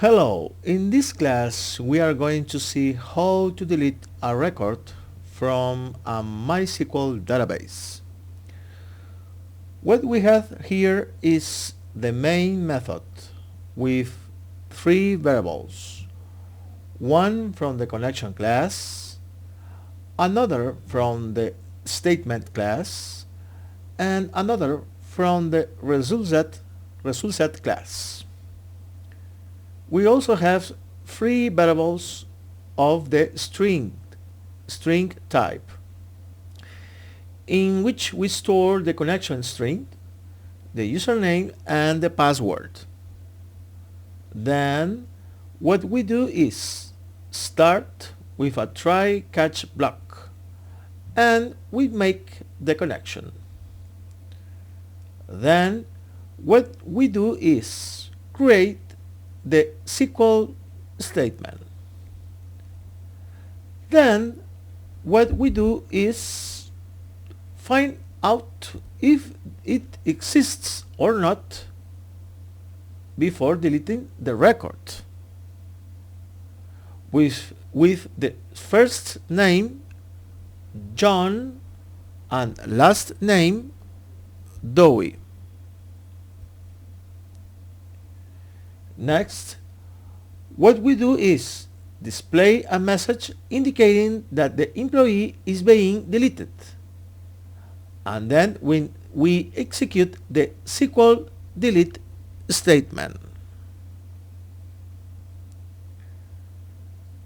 Hello, in this class we are going to see how to delete a record from a MySQL database. What we have here is the main method with three variables. One from the connection class, another from the statement class, and another from the result set class. We also have three variables of the string type, in which we store the connection string, the username, and the password. Then what we do is start with a try-catch block, and we make the connection. Then what we do is create the SQL statement. Then what we do is find out if it exists or not before deleting the record with the first name John and last name Doe. Next, what we do is display a message indicating that the employee is being deleted. And then when we execute the SQL delete statement,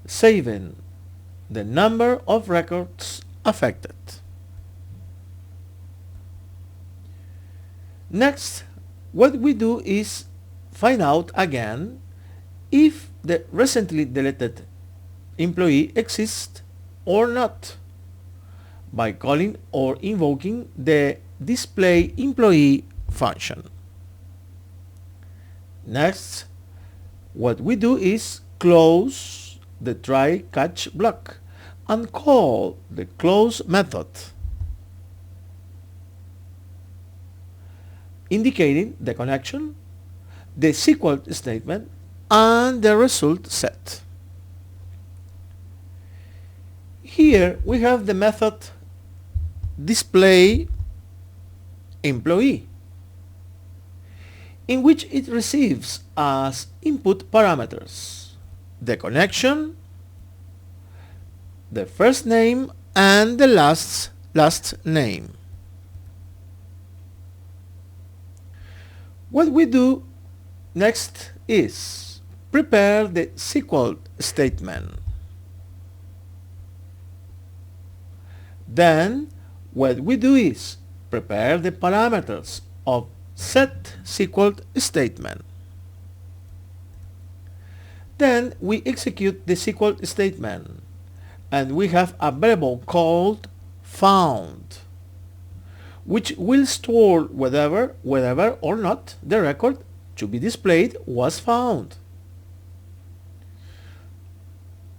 saving the number of records affected. Next, what we do is find out again if the recently deleted employee exists or not by calling or invoking the display employee function. Next, what we do is close the try-catch block and call the close method, indicating the connection, the SQL statement, and the result set. Here we have the method display employee, in which it receives as input parameters the connection, the first name, and the last name. What we do next is prepare the SQL statement. Then what we do is prepare the parameters of set SQL statement. Then we execute the SQL statement, and we have a variable called found, which will store whether or not the record to be displayed was found.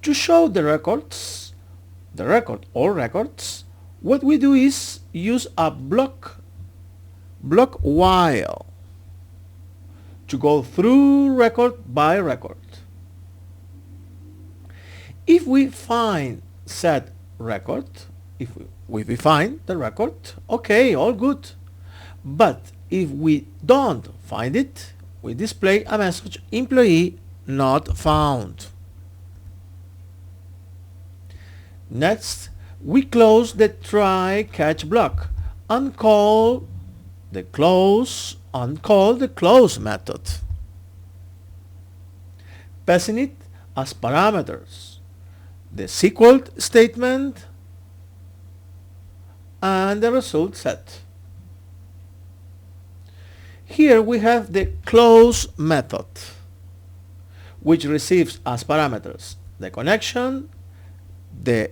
To show the record or records, what we do is use a block while to go through record by record. If we find said record, if we find the record, okay, all good. But if we don't find it, we display a message employee not found. Next, we close the try-catch block and call the close method, passing it as parameters the SQL statement and the result set. Here we have the close method, which receives as parameters the connection, the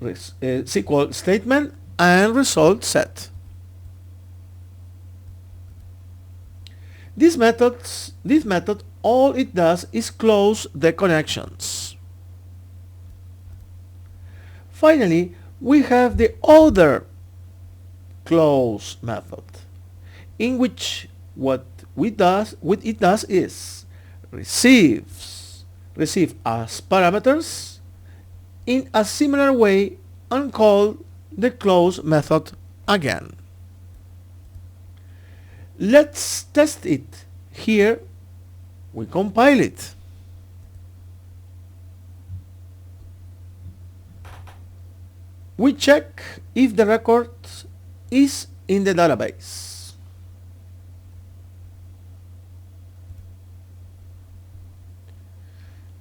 SQL statement, and result set. This method, all it does is close the connections. Finally, we have the other close method, in which what what it does is receive as parameters in a similar way and call the close method again. Let's test it. Here we compile it. We check if the record is in the database.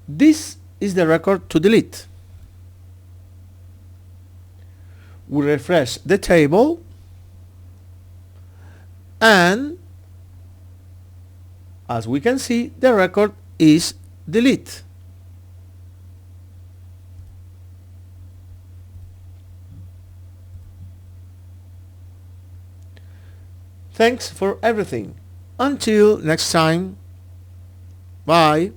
This is the record to delete. We refresh the table and as we can see, the record is deleted. Thanks for everything. Until next time. Bye.